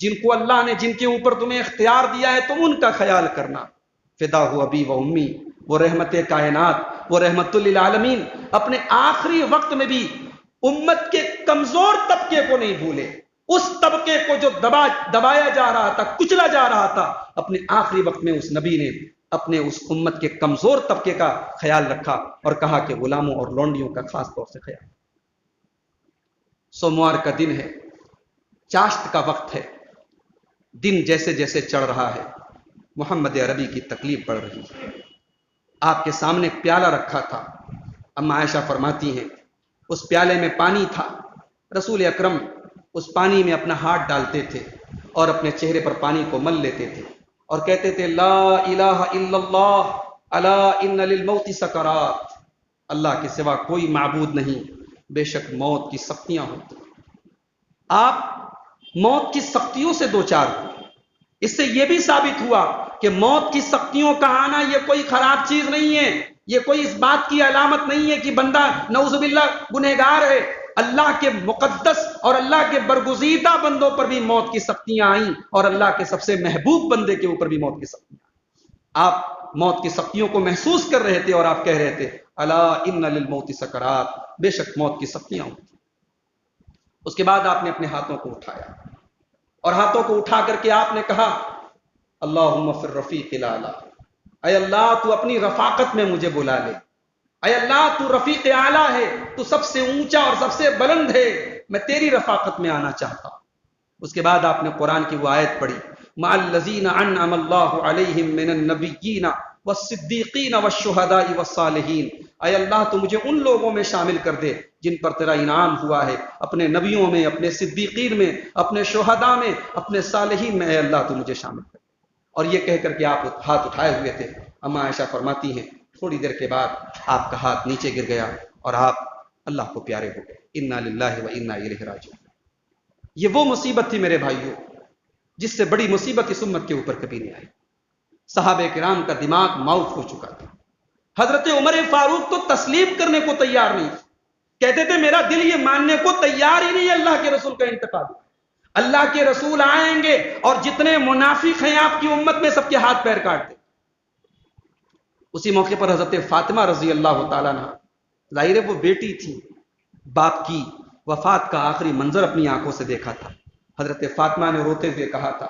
جن کو اللہ نے جن کے اوپر تمہیں اختیار دیا ہے تم ان کا خیال کرنا. فدا ہو ابی و امی، وہ رحمت کائنات، وہ رحمت للعالمین اپنے آخری وقت میں بھی امت کے کمزور طبقے کو نہیں بھولے. اس طبقے کو جو دبایا جا رہا تھا، کچلا جا رہا تھا، اپنے آخری وقت میں اس نبی نے اپنے اس امت کے کمزور طبقے کا خیال رکھا اور کہا کہ غلاموں اور لونڈیوں کا خاص طور سے خیال. سوموار کا دن ہے، چاشت کا وقت ہے، دن جیسے جیسے چڑھ رہا ہے محمد عربی کی تکلیف بڑھ رہی ہے. آپ کے سامنے ایک پیالہ رکھا تھا. اما عائشہ فرماتی ہیں اس پیالے میں پانی تھا. رسول اکرم اس پانی میں اپنا ہاتھ ڈالتے تھے اور اپنے چہرے پر پانی کو مل لیتے تھے اور کہتے تھے لا الہ الا اللہ الا ان للموت سکرات، اللہ کے سوا کوئی معبود نہیں، بے شک موت کی سختیاں ہوتی. آپ موت کی سختیوں سے دوچار ہوئے. اس سے یہ بھی ثابت ہوا کہ موت کی سختیوں کا آنا یہ کوئی خراب چیز نہیں ہے، یہ کوئی اس بات کی علامت نہیں ہے کہ بندہ نعوذ باللہ گنہگار ہے. اللہ کے مقدس اور اللہ کے برگزیدہ بندوں پر بھی موت کی سختیاں آئیں اور اللہ کے سب سے محبوب بندے کے اوپر بھی موت کی سختیاں آئیں. آپ موت کی سختیوں کو محسوس کر رہے تھے اور آپ کہہ رہے تھے الا ان للموت سکرات، بے شک موت کی سختیاں ہوتی. اس کے بعد آپ نے اپنے ہاتھوں کو اٹھایا اور ہاتھوں کو اٹھا کر کے آپ نے کہا اللہم فی الرفیق الاعلی، اے اللہ تو اپنی رفاقت میں مجھے بلا لے. اے اللہ تو رفیق اعلیٰ ہے، تو سب سے اونچا اور سب سے بلند ہے، میں تیری رفاقت میں آنا چاہتا ہوں. اس کے بعد آپ نے قرآن کی وہ آیت پڑھی مع الذین انعم اللہ علیہم من النبیین والصدیقین والشہداء والصالحین. اے اللہ تو مجھے ان لوگوں میں شامل کر دے جن پر تیرا انعام ہوا ہے، اپنے نبیوں میں، اپنے صدیقین میں، اپنے شہداء میں، اپنے صالحین میں. اے اللہ تو مجھے شامل کر دے. اور یہ کہہ کر کے آپ ہاتھ اٹھائے ہوئے تھے. اما عائشہ فرماتی ہیں تھوڑی دیر کے بعد آپ کا ہاتھ نیچے گر گیا اور آپ اللہ کو پیارے ہو گئے. انا للہ و انا الیہ راجعون. یہ وہ مصیبت تھی میرے بھائیوں جس سے بڑی مصیبت اس امت کے اوپر کبھی نہیں آئی. صحابہ کرام کا دماغ معاف ہو چکا تھا. حضرت عمر فاروق تو تسلیم کرنے کو تیار نہیں تھے. کہتے تھے میرا دل یہ ماننے کو تیار ہی نہیں اللہ کے رسول کا انتقال. اللہ کے رسول آئیں گے اور جتنے منافق ہیں آپ کی امت میں سب کے ہاتھ پیر کاٹ دیں. اسی موقع پر حضرت فاطمہ رضی اللہ تعالیٰ عنہ، ظاہر ہے وہ بیٹی تھی، باپ کی وفات کا آخری منظر اپنی آنکھوں سے دیکھا تھا. حضرت فاطمہ نے روتے ہوئے کہا تھا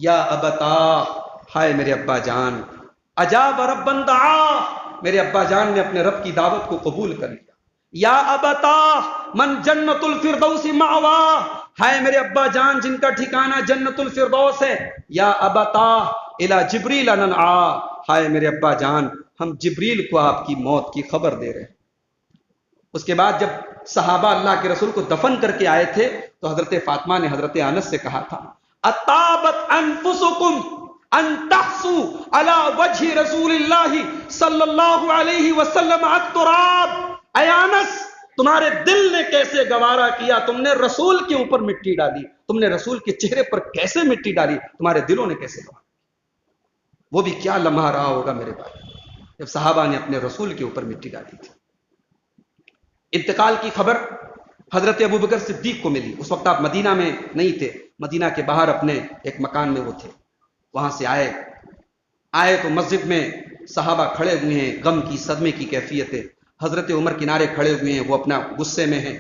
یا ابتا، ہائے میرے ابا جان، اجاب ربا دعا، میرے ابا جان نے اپنے رب کی دعوت کو قبول کر لیا. یا ابتا من جنت الفردوس مأوا، ہائے میرے ابا جان جن کا ٹھکانہ جنت الفردوس ہے. یا ابتا الی جبریل ننعا، ہائے میرے ابا جان ہم جبریل کو آپ کی موت کی خبر دے رہے ہیں. اس کے بعد جب صحابہ اللہ کے رسول کو دفن کر کے آئے تھے تو حضرت فاطمہ نے حضرت انس سے کہا تھا اطابت انفسکم ان تحسوا علی وجہ رسول اللہ صلی اللہ علیہ وسلم التراب. اے انس تمہارے دل نے کیسے گوارا کیا، تم نے رسول کے اوپر مٹی ڈالی، تم نے رسول کے چہرے پر کیسے مٹی ڈالی، تمہارے دلوں نے کیسے گوارا. وہ بھی کیا لمحہ رہا ہوگا میرے بھائی جب صحابہ نے اپنے رسول کے اوپر مٹی ڈالی تھی. انتقال کی خبر حضرت ابوبکر صدیق کو ملی. اس وقت آپ مدینہ میں نہیں تھے، مدینہ کے باہر اپنے ایک مکان میں وہ تھے. وہاں سے آئے تو مسجد میں صحابہ کھڑے ہوئے ہیں، غم کی صدمے کی کیفیت ہے. حضرت عمر کنارے کھڑے ہوئے ہیں، وہ اپنا غصے میں ہیں.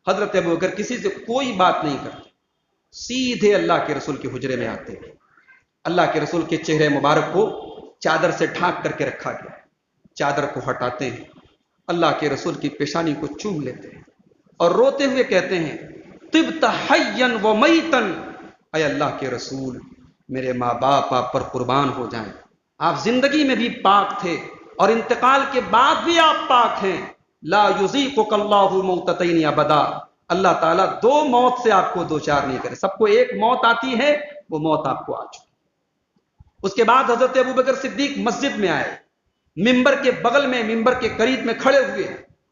حضرت ابوبکر کسی سے کوئی بات نہیں کرتے، سیدھے اللہ کے رسول کے حجرے میں آتے ہیں. اللہ کے رسول کے چہرے مبارک کو چادر سے ڈھانک کر کے رکھا گیا. چادر کو ہٹاتے ہیں، اللہ کے رسول کی پیشانی کو چوم لیتے ہیں اور روتے ہوئے کہتے ہیں طبت حیا و میتا، اے اللہ کے رسول میرے ماں باپ آپ پر قربان ہو جائیں. آپ زندگی میں بھی پاک تھے اور انتقال کے بعد بھی آپ پاک ہیں. لا یذیقک اللہ موتتین ابدا، اللہ تعالیٰ دو موت سے آپ کو دوچار نہیں کرے. سب کو ایک موت آتی ہے، وہ موت آپ کو آ چکی. اس کے بعد حضرت ابوبکر صدیق مسجد میں آئے، ممبر کے بغل میں، ممبر کے قریب میں کھڑے ہوئے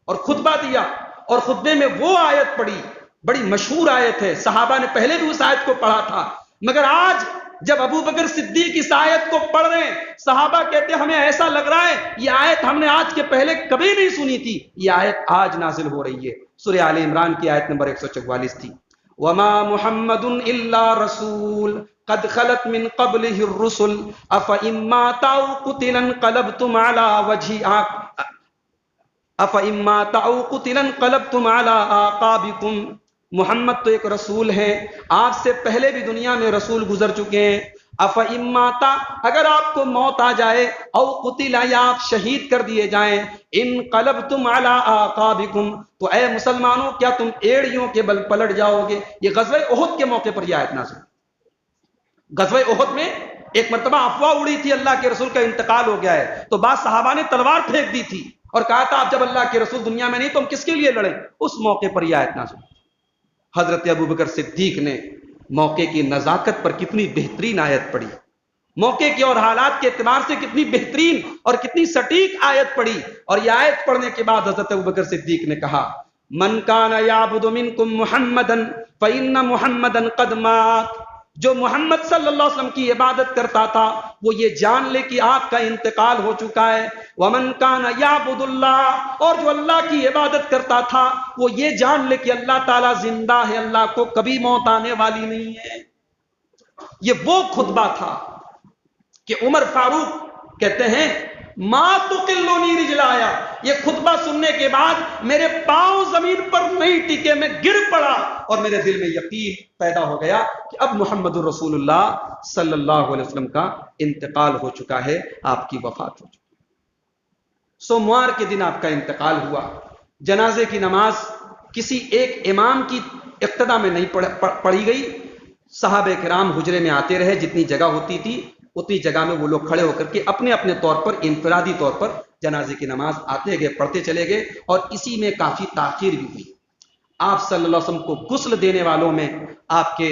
اور خطبہ دیا. اور خطبے میں وہ آیت پڑھی، بڑی مشہور آیت ہے، صحابہ نے پہلے بھی اس آیت کو پڑھا تھا، مگر آج جب ابوبکر صدیق اس آیت کو پڑھ رہے ہیں صحابہ کہتے ہیں ہمیں ایسا لگ رہا ہے یہ آیت ہم نے آج کے پہلے کبھی نہیں سنی تھی. یہ آیت آج نازل ہو رہی ہے. سورہ آل عمران کی آیت نمبر 144 تھی. وما محمد الا رسول قد خلت من قبله الرسل افإن مات أو قتل انقلبتم على آقابكم. محمد تو ایک رسول ہے، آپ سے پہلے بھی دنیا میں رسول گزر چکے ہیں. افإن مات، اگر آپ کو موت آ جائے، او قتل، یا آپ شہید کر دیے جائیں، انقلبتم علی اعقابکم، تو اے مسلمانوں کیا تم ایڑیوں کے بل پلٹ جاؤ گے؟ یہ غزوہ احد کے موقع پر یہ آیت نازل. غزوہ احد میں ایک مرتبہ افواہ اڑی تھی اللہ کے رسول کا انتقال ہو گیا ہے، تو بعض صحابہ نے تلوار پھینک دی تھی اور کہا تھا اب جب اللہ کے رسول دنیا میں نہیں تو ہم کس کے لیے لڑیں؟ اس موقع پر یہ آیت نازل. حضرت ابوبکر صدیق نے موقع کی نزاکت پر کتنی بہترین آیت پڑھی، موقع کے اور حالات کے اعتبار سے کتنی بہترین اور کتنی سٹیک آیت پڑھی. اور یہ آیت پڑھنے کے بعد حضرت ابوبکر صدیق نے کہا من کان یعبد منکم محمدا فإن محمدا قد مات، جو محمد صلی اللہ علیہ وسلم کی عبادت کرتا تھا وہ یہ جان لے کہ آپ کا انتقال ہو چکا ہے. ومن کان یعبد اللہ، اور جو اللہ کی عبادت کرتا تھا وہ یہ جان لے کہ اللہ تعالیٰ زندہ ہے، اللہ کو کبھی موت آنے والی نہیں ہے. یہ وہ خطبہ تھا کہ عمر فاروق کہتے ہیں ما تقلنی رجلایا، یہ خطبہ سننے کے بعد میرے پاؤں زمین پر نہیں ٹکے، میں گر پڑا اور میرے دل میں یقین پیدا ہو گیا کہ اب محمد الرسول اللہ صلی اللہ علیہ وسلم کا انتقال ہو چکا ہے، آپ کی وفات ہو چکی. سوموار کے دن آپ کا انتقال ہوا. جنازے کی نماز کسی ایک امام کی اقتدا میں نہیں پڑھی گئی، صحابہ کرام حجرے میں آتے رہے، جتنی جگہ ہوتی تھی اتنی جگہ میں وہ لوگ کھڑے ہو کر کے اپنے اپنے طور پر انفرادی طور پر جنازے کی نماز آتے گئے، پڑھتے چلے گئے، اور اسی میں کافی تاخیر بھی ہوئی. آپ صلی اللہ علیہ وسلم کو غسل دینے والوں میں آپ کے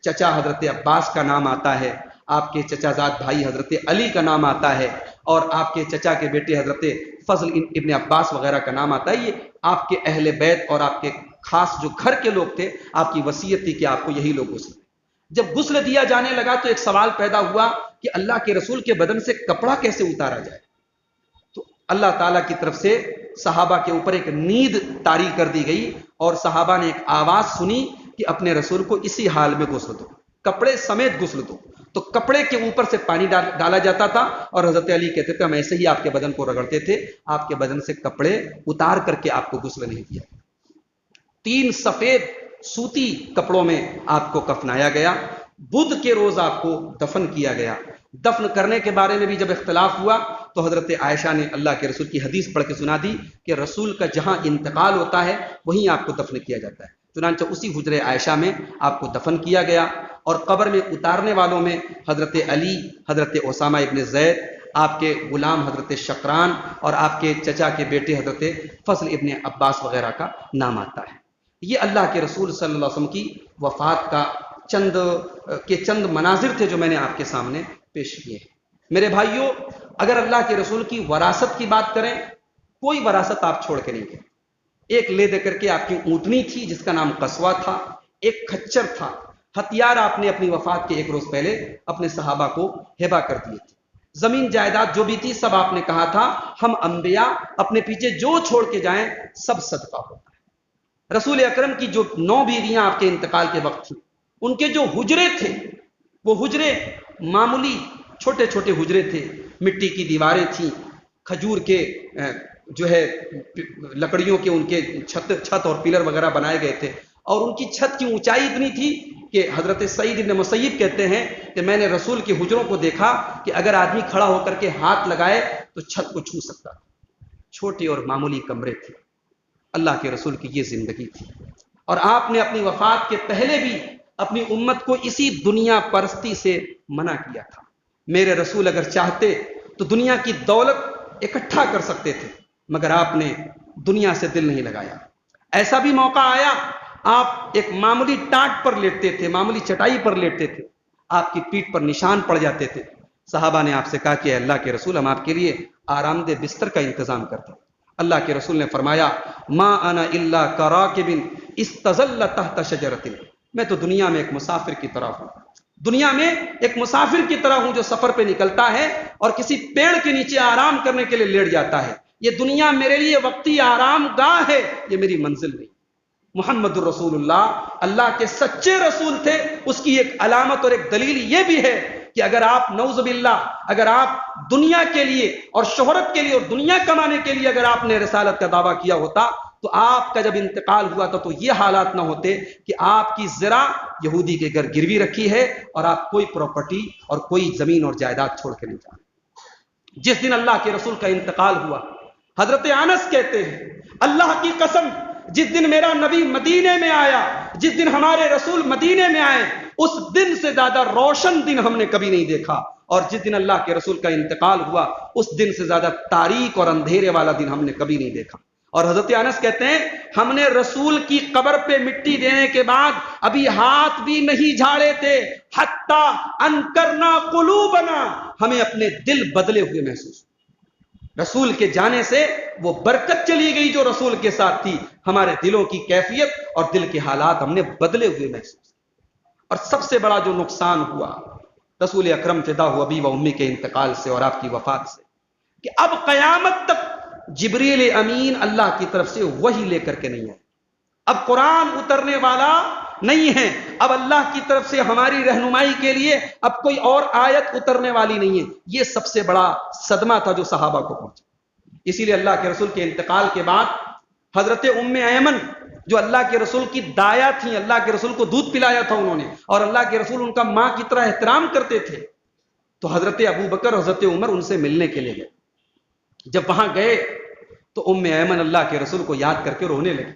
چچا حضرت عباس کا نام آتا ہے، آپ کے چچا زاد بھائی حضرت علی کا نام آتا ہے، اور آپ کے چچا کے بیٹے حضرت فضل ابن عباس وغیرہ کا نام آتا ہے. یہ آپ کے اہل بیت اور آپ کے خاص جو گھر کے لوگ تھے، آپ کی وصیت تھی کہ آپ کو یہی لوگ غسل. جب غسل دیا جانے لگا تو ایک سوال پیدا ہوا کہ اللہ کے رسول کے بدن سے کپڑا کیسے اتارا جائے. تو اللہ تعالیٰ کی طرف سے صحابہ کے اوپر ایک نیند طاری کر دی گئی، اور صحابہ نے ایک آواز سنی کہ اپنے رسول کو اسی حال میں غسل دو، کپڑے سمیت غسل دو. تو کپڑے کے اوپر سے پانی ڈالا جاتا تھا، اور حضرت علی کہتے تھے ہم ایسے ہی آپ کے بدن کو رگڑتے تھے، آپ کے بدن سے کپڑے اتار کر کے آپ کو غسل نہیں دیا. 3 سفید سوتی کپڑوں میں آپ کو کفنایا گیا. بدھ کے روز آپ کو دفن کیا گیا. دفن کرنے کے بارے میں بھی جب اختلاف ہوا تو حضرت عائشہ نے اللہ کے رسول کی حدیث پڑھ کے سنا دی کہ رسول کا جہاں انتقال ہوتا ہے وہیں آپ کو دفن کیا جاتا ہے. چنانچہ اسی حجر عائشہ میں آپ کو دفن کیا گیا. اور قبر میں اتارنے والوں میں حضرت علی، حضرت اسامہ ابن زید، آپ کے غلام حضرت شقران، اور آپ کے چچا کے بیٹے حضرت فضل ابن عباس وغیرہ کا نام آتا ہے. یہ اللہ کے رسول صلی اللہ علیہ وسلم کی وفات کا چند مناظر تھے جو میں نے آپ کے سامنے پیش کیے ہیں. میرے بھائیوں، اگر اللہ کے رسول کی وراثت کی بات کریں، کوئی وراثت آپ چھوڑ کے نہیں گئے. ایک لے دے کر کے آپ کی اونٹنی تھی جس کا نام قصوہ تھا، ایک کھچر تھا. ہتھیار آپ نے اپنی وفات کے 1 روز پہلے اپنے صحابہ کو ہبہ کر دیے تھے. زمین جائیداد جو بھی تھی سب آپ نے کہا تھا ہم انبیاء اپنے پیچھے جو چھوڑ کے جائیں سب صدقہ ہوتا ہے. رسول اکرم کی جو 9 بیویاں آپ کے انتقال کے وقت تھیں، ان کے جو حجرے تھے وہ حجرے معمولی چھوٹے چھوٹے حجرے تھے. مٹی کی دیواریں تھیں، کھجور کے جو ہے لکڑیوں کے ان کے چھت اور پلر وغیرہ بنائے گئے تھے، اور ان کی چھت کی اونچائی اتنی تھی کہ حضرت سعید ابن مسیب کہتے ہیں کہ میں نے رسول کے حجروں کو دیکھا کہ اگر آدمی کھڑا ہو کر کے ہاتھ لگائے تو چھت کو چھو سکتا. چھوٹے اور معمولی کمرے تھے. اللہ کے رسول کی یہ زندگی تھی. اور آپ نے اپنی وفات کے پہلے بھی اپنی امت کو اسی دنیا پرستی سے منع کیا تھا. میرے رسول اگر چاہتے تو دنیا کی دولت اکٹھا کر سکتے تھے، مگر آپ نے دنیا سے دل نہیں لگایا. ایسا بھی موقع آیا آپ ایک معمولی ٹاٹ پر لیٹتے تھے، معمولی چٹائی پر لیٹتے تھے، آپ کی پیٹھ پر نشان پڑ جاتے تھے. صحابہ نے آپ سے کہا کہ اللہ کے رسول ہم آپ کے لیے آرام دہ بستر کا انتظام کرتے. اللہ کے رسول نے فرمایا ما انا الا کراکب استظل تحت شجرۃ، میں تو دنیا میں ایک مسافر کی طرح ہوں. دنیا میں ایک مسافر کی طرح ہوں جو سفر پہ نکلتا ہے اور کسی پیڑ کے نیچے آرام کرنے کے لیے لیٹ جاتا ہے. یہ دنیا میرے لیے وقتی آرام گاہ ہے، یہ میری منزل نہیں. محمد الرسول اللہ کے سچے رسول تھے، اس کی ایک علامت اور ایک دلیل یہ بھی ہے کہ اگر آپ نعوذ باللہ اگر آپ دنیا کے لیے اور شہرت کے لیے اور دنیا کمانے کے لیے اگر آپ نے رسالت کا دعویٰ کیا ہوتا تو آپ کا جب انتقال ہوا تھا تو یہ حالات نہ ہوتے کہ آپ کی زرع یہودی کے گھر گروی رکھی ہے اور آپ کوئی پراپرٹی اور کوئی زمین اور جائیداد چھوڑ کے نہیں جانے۔ جس دن اللہ کے رسول کا انتقال ہوا، حضرت انس کہتے ہیں اللہ کی قسم جس دن میرا نبی مدینے میں آیا، جس دن ہمارے رسول مدینے میں آئے، اس دن سے زیادہ روشن دن ہم نے کبھی نہیں دیکھا، اور جس دن اللہ کے رسول کا انتقال ہوا اس دن سے زیادہ تاریک اور اندھیرے والا دن ہم نے کبھی نہیں دیکھا۔ اور حضرت انس کہتے ہیں ہم نے رسول کی قبر پہ مٹی دینے کے بعد ابھی ہاتھ بھی نہیں جھاڑے تھے، حتی انکرنا قلوبنا، ہمیں اپنے دل بدلے ہوئے محسوس، رسول کے جانے سے وہ برکت چلی گئی جو رسول کے ساتھ تھی، ہمارے دلوں کی کیفیت اور دل کے حالات ہم نے بدلے ہوئے محسوس۔ اور سب سے بڑا جو نقصان ہوا رسول اکرم فدا ہو ابی و امی کے انتقال سے اور آپ کی وفات سے، کہ اب قیامت تک جبریل امین اللہ کی طرف سے وحی لے کر کے نہیں ہے، اب قرآن اترنے والا نہیں ہے، اب اللہ کی طرف سے ہماری رہنمائی کے لیے اب کوئی اور آیت اترنے والی نہیں ہے۔ یہ سب سے بڑا صدمہ تھا جو صحابہ کو پہنچا۔ اسی لیے اللہ کے رسول کے انتقال کے بعد حضرت ام ایمن جو اللہ کے رسول کی دایا تھیں، اللہ کے رسول کو دودھ پلایا تھا انہوں نے، اور اللہ کے رسول ان کا ماں کی طرح احترام کرتے تھے، تو حضرت ابو بکر حضرت عمر ان سے ملنے کے لیے گئے۔ جب وہاں گئے تو ام ایمن اللہ کے رسول کو یاد کر کے رونے لگے،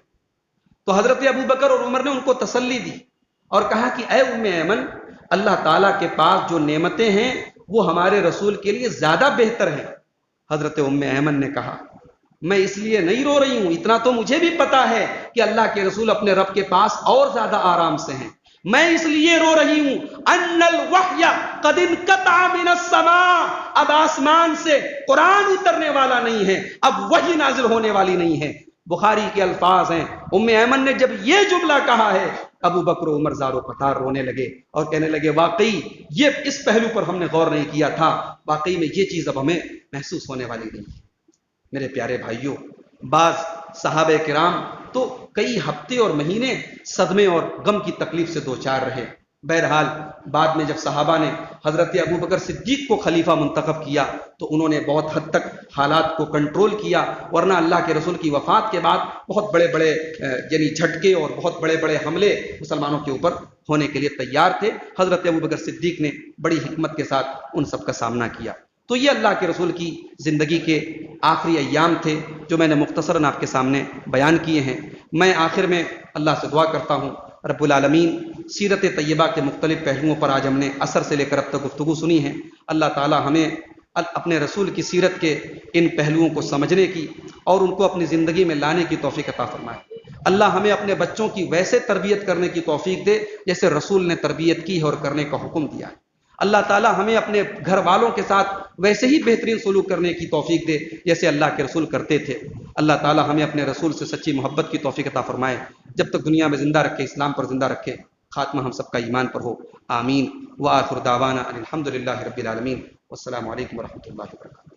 تو حضرت ابو بکر اور عمر نے ان کو تسلی دی اور کہا کہ اے ام ایمن، اللہ تعالیٰ کے پاس جو نعمتیں ہیں وہ ہمارے رسول کے لیے زیادہ بہتر ہیں۔ حضرت ام ایمن نے کہا میں اس لیے نہیں رو رہی ہوں، اتنا تو مجھے بھی پتا ہے کہ اللہ کے رسول اپنے رب کے پاس اور زیادہ آرام سے ہیں، میں اس لیے رو رہی ہوں ان الوحی قد انقطع من السماء، اب آسمان سے قرآن اترنے والا نہیں ہے، اب وحی نازل ہونے والی نہیں ہے۔ بخاری کے الفاظ ہیں، ام ایمن نے جب یہ جملہ کہا ہے ابو بکر و عمر زار و قطار رونے لگے اور کہنے لگے واقعی یہ اس پہلو پر ہم نے غور نہیں کیا تھا، واقعی میں یہ چیز اب ہمیں محسوس ہونے والی نہیں ہے۔ میرے پیارے بھائیوں، بعض صحابہ کرام تو کئی ہفتے اور مہینے صدمے اور غم کی تکلیف سے دوچار رہے۔ بہرحال بعد میں جب صحابہ نے حضرت ابو بکر صدیق کو خلیفہ منتخب کیا تو انہوں نے بہت حد تک حالات کو کنٹرول کیا، ورنہ اللہ کے رسول کی وفات کے بعد بہت بڑے بڑے یعنی جھٹکے اور بہت بڑے بڑے حملے مسلمانوں کے اوپر ہونے کے لیے تیار تھے۔ حضرت ابو بکر صدیق نے بڑی حکمت کے ساتھ ان سب کا سامنا کیا۔ تو یہ اللہ کے رسول کی زندگی کے آخری ایام تھے جو میں نے مختصراً آپ کے سامنے بیان کیے ہیں۔ میں آخر میں اللہ سے دعا کرتا ہوں رب العالمین، سیرت طیبہ کے مختلف پہلوؤں پر آج ہم نے عصر سے لے کر اب تک گفتگو سنی ہے، اللہ تعالی ہمیں اپنے رسول کی سیرت کے ان پہلوؤں کو سمجھنے کی اور ان کو اپنی زندگی میں لانے کی توفیق عطا فرمائے۔ اللہ ہمیں اپنے بچوں کی ویسے تربیت کرنے کی توفیق دے جیسے رسول نے تربیت کی ہے اور کرنے کا حکم دیا ہے۔ اللہ تعالی ہمیں اپنے گھر والوں کے ساتھ ویسے ہی بہترین سلوک کرنے کی توفیق دے جیسے اللہ کے رسول کرتے تھے۔ اللہ تعالی ہمیں اپنے رسول سے سچی محبت کی توفیق عطا فرمائے، جب تک دنیا میں زندہ رکھے، اسلام پر زندہ رکھے، خاتمہ ہم سب کا ایمان پر ہو، آمین۔ وآخر دعوانا ان الحمد للہ رب العالمین، والسلام علیکم ورحمۃ اللہ وبرکاتہ۔